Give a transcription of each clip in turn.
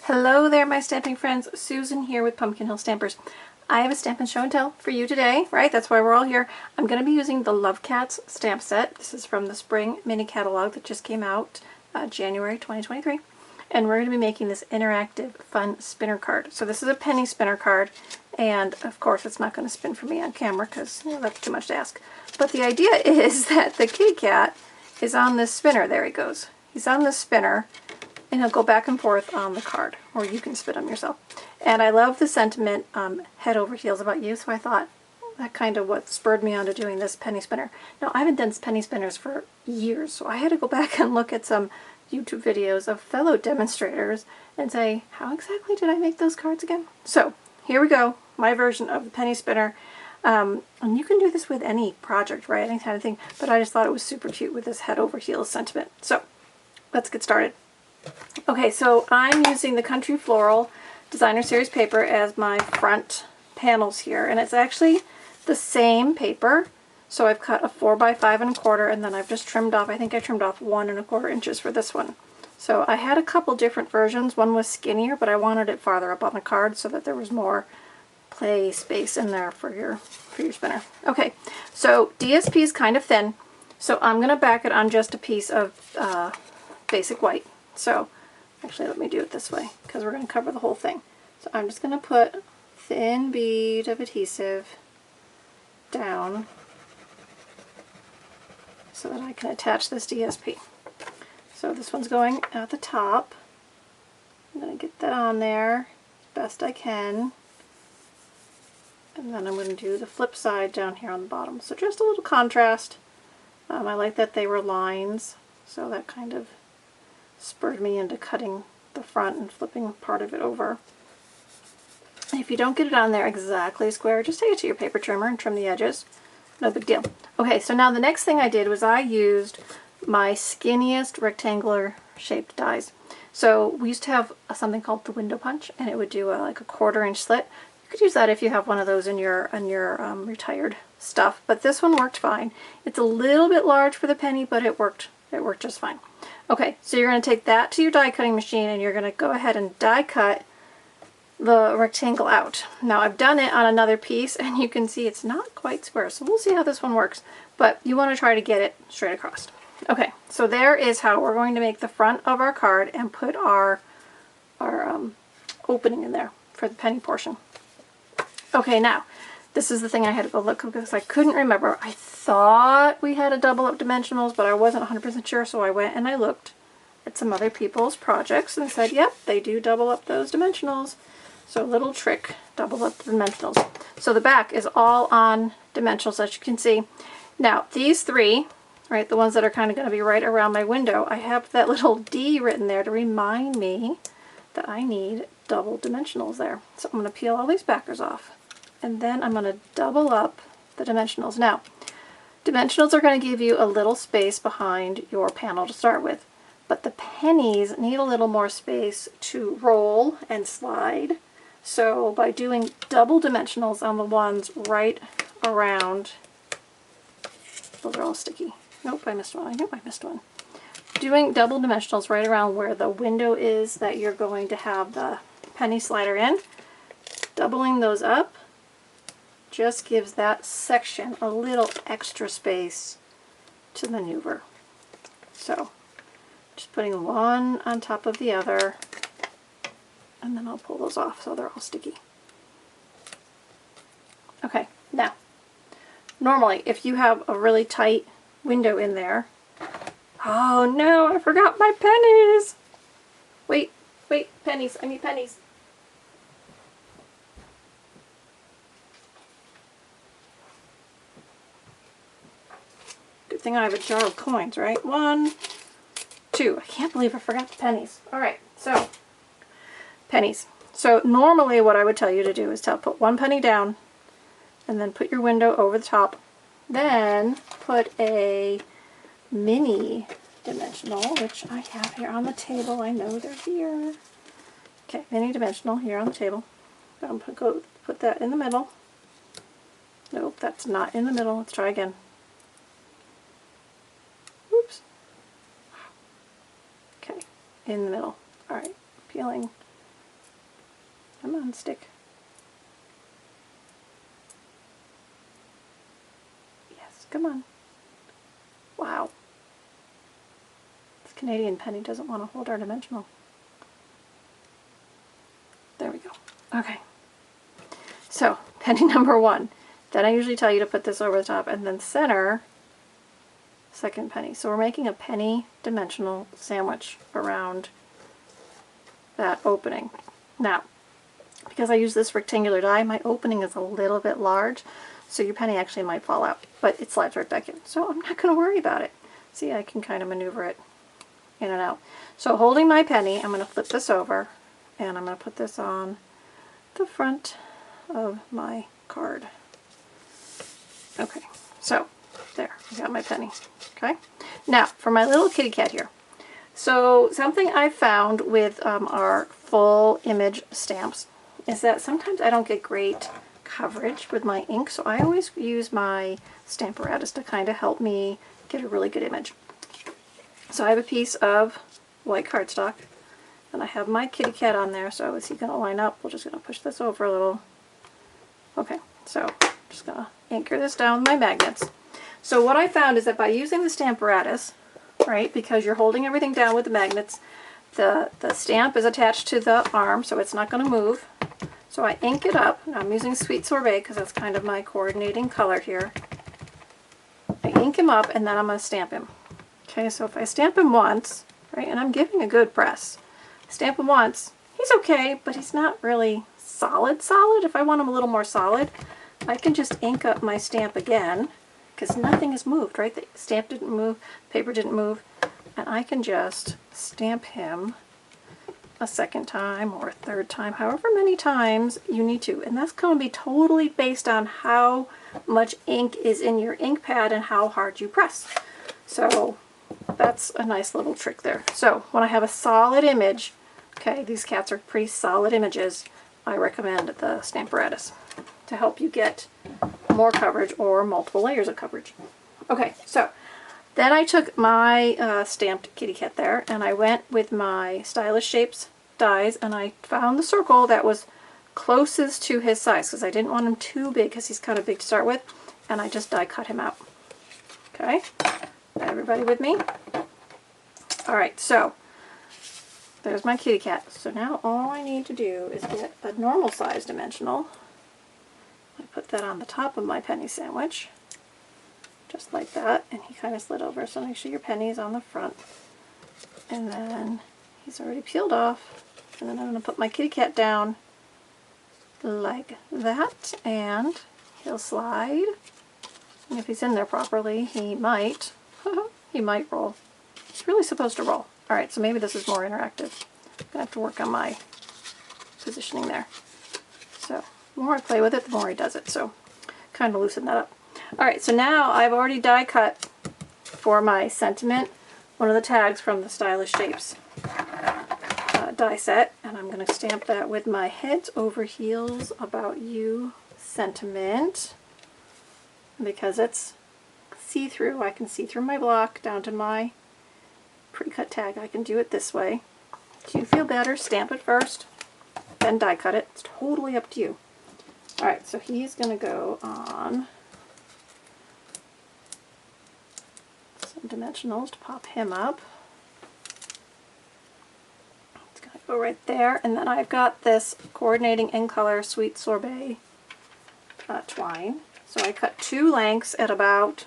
Hello there, my stamping friends. Susan here with Pumpkin Hill Stampers. I have a Stampin' Show and Tell for you today, right? That's why we're all here. I'm going to be using the Love Cats stamp set. This is from the spring mini catalog that just came out January 2023. And we're going to be making this interactive fun spinner card. So this is a penny spinner card, and of course it's not going to spin for me on camera because that's too much to ask. But the idea is that the kitty cat is on this spinner. There he goes. He's on this spinner, and he'll go back and forth on the card, or you can spin them yourself. And I love the sentiment, head over heels about you, so I thought that kind of what spurred me on to doing this penny spinner. Now, I haven't done penny spinners for years, so I had to go back and look at some YouTube videos of fellow demonstrators and say, how exactly did I make those cards again? So, here we go, my version of the penny spinner. And you can do this with any project, right, any kind of thing, but I just thought it was super cute with this head over heels sentiment. So, let's get started. Okay, so I'm using the Country Floral Designer Series paper as my front panels here, and it's actually the same paper. So I've cut a 4x5 1/4, and then I've just trimmed off, I think I trimmed off 1 1/4 inches for this one. So I had a couple different versions. One was skinnier, but I wanted it farther up on the card so that there was more play space in there for your spinner. Okay, so DSP is kind of thin, so I'm going to back it on just a piece of basic white. So actually, let me do it this way because we're going to cover the whole thing. So I'm just going to put a thin bead of adhesive down so that I can attach this DSP. So this one's going at the top. I'm going to get that on there as best I can. And then I'm going to do the flip side down here on the bottom. So just a little contrast. I like that they were lines, so that kind of spurred me into cutting the front and flipping part of it over. If you don't get it on there exactly square, just take it to your paper trimmer and trim the edges. No big deal. Okay, so now the next thing I did was I used my skinniest rectangular shaped dies. So we used to have something called the window punch, and it would do like a 1/4 inch slit. You could use that if you have one of those in your retired stuff, but this one worked fine. It's a little bit large for the penny, but it worked just fine. Okay, so you're going to take that to your die cutting machine, and you're going to go ahead and die cut the rectangle out. Now I've done it on another piece, and you can see it's not quite square, so we'll see how this one works, but you want to try to get it straight across. Okay, so there is how we're going to make the front of our card and put our opening in there for the penny portion. Okay, now this is the thing I had to go look because I couldn't remember. I thought we had a double up dimensionals, but I wasn't 100% sure, so I went and I looked at some other people's projects and said, yep, they do double up those dimensionals. So little trick, double up the dimensionals. So the back is all on dimensionals, as you can see. Now these three, right, the ones that are kind of going to be right around my window, I have that little D written there to remind me that I need double dimensionals there. So I'm going to peel all these backers off, and then I'm going to double up the dimensionals. Now, dimensionals are going to give you a little space behind your panel to start with, but the pennies need a little more space to roll and slide. So by doing double dimensionals on the ones right around, those are all sticky. Nope, I missed one. I knew I missed one. Doing double dimensionals right around where the window is that you're going to have the penny slider in, doubling those up just gives that section a little extra space to maneuver. So just putting one on top of the other, and then I'll pull those off so they're all sticky. Okay, now normally if you have a really tight window in there, oh no, I forgot my pennies. Wait, pennies, I need pennies. Good thing I have a jar of coins, right? 1, 2. I can't believe I forgot the pennies. Alright, so pennies. So normally what I would tell you to do is to put one penny down and then put your window over the top. Then put a mini dimensional, which I have here on the table. I know they're here. Okay, mini dimensional here on the table. I'm going to put that in the middle. Nope, that's not in the middle. Let's try again. Oops. Okay, in the middle. Alright, peeling on, stick. Yes, come on. Wow. This Canadian penny doesn't want to hold our dimensional. There we go. Okay. So, penny number 1. Then I usually tell you to put this over the top and then center second penny. So we're making a penny dimensional sandwich around that opening. Now, because I use this rectangular die, my opening is a little bit large, so your penny actually might fall out, but it slides right back in. So I'm not going to worry about it. See, I can kind of maneuver it in and out. So holding my penny, I'm going to flip this over, and I'm going to put this on the front of my card. Okay, so there, I got my penny. Okay, now for my little kitty cat here. So something I found with our full image stamps is that sometimes I don't get great coverage with my ink, so I always use my Stamparatus to kind of help me get a really good image. So I have a piece of white cardstock, and I have my kitty cat on there, so is he going to line up? We're just going to push this over a little. Okay, so I'm just going to anchor this down with my magnets. So what I found is that by using the Stamparatus, right, because you're holding everything down with the magnets, the stamp is attached to the arm, so it's not going to move. So I ink it up. Now I'm using Sweet Sorbet because that's kind of my coordinating color here. I ink him up and then I'm going to stamp him. Okay, so if I stamp him once, right, and I'm giving a good press, stamp him once, he's okay, but he's not really solid. If I want him a little more solid, I can just ink up my stamp again, because nothing has moved, right? The stamp didn't move, paper didn't move, and I can just stamp him a second time or a third time, however many times you need to. And that's going to be totally based on how much ink is in your ink pad and how hard you press. So that's a nice little trick there. So when I have a solid image, okay, these cats are pretty solid images, I recommend the Stamparatus to help you get more coverage or multiple layers of coverage. Okay, so then I took my stamped kitty cat there and I went with my Stylish Shapes dies and I found the circle that was closest to his size because I didn't want him too big because he's kind of big to start with, and I just die cut him out. Okay, everybody with me? Alright, so there's my kitty cat. So now all I need to do is get a normal size dimensional. I put that on the top of my penny sandwich, just like that, and he kind of slid over, so make sure your penny is on the front. And then he's already peeled off, and then I'm going to put my kitty cat down like that, and he'll slide. And if he's in there properly, he might roll. He's really supposed to roll. Alright, so maybe this is more interactive. I'm going to have to work on my positioning there. So the more I play with it, the more he does it. So kind of loosen that up. Alright, so now I've already die cut for my sentiment one of the tags from the Stylish Shapes die set, and I'm going to stamp that with my heads over heels about you sentiment. Because it's see-through, I can see through my block down to my pre-cut tag. I can do it this way. If you feel better, stamp it first, then die cut it. It's totally up to you. Alright, so he's going to go on some dimensionals to pop him up. It's going to go right there, and then I've got this coordinating in color Sweet Sorbet twine. So I cut 2 lengths at about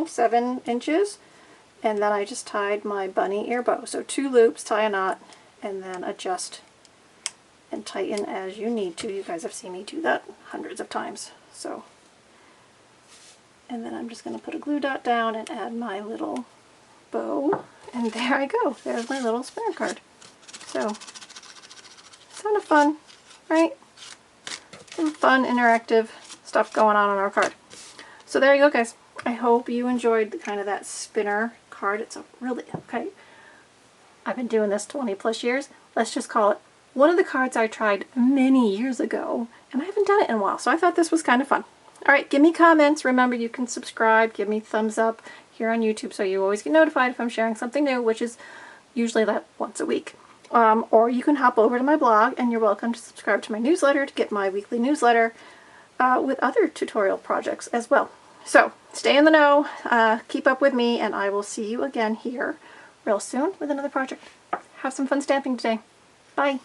7 inches, and then I just tied my bunny ear bow. So 2 loops, tie a knot, and then adjust and tighten as you need to. You guys have seen me do that hundreds of times. So, and then I'm just going to put a glue dot down and add my little bow, and there I go. There's my little spinner card. So, kind of fun, right? Some fun, interactive stuff going on our card. So there you go, guys. I hope you enjoyed kind of that spinner card. It's a really, okay, I've been doing this 20 plus years. Let's just call it one of the cards I tried many years ago, and I haven't done it in a while, so I thought this was kind of fun. Alright, give me comments. Remember, you can subscribe, give me thumbs up here on YouTube so you always get notified if I'm sharing something new, which is usually that once a week. or you can hop over to my blog, and you're welcome to subscribe to my newsletter to get my weekly newsletter with other tutorial projects as well. So stay in the know, keep up with me, and I will see you again here real soon with another project. Have some fun stamping today. Bye!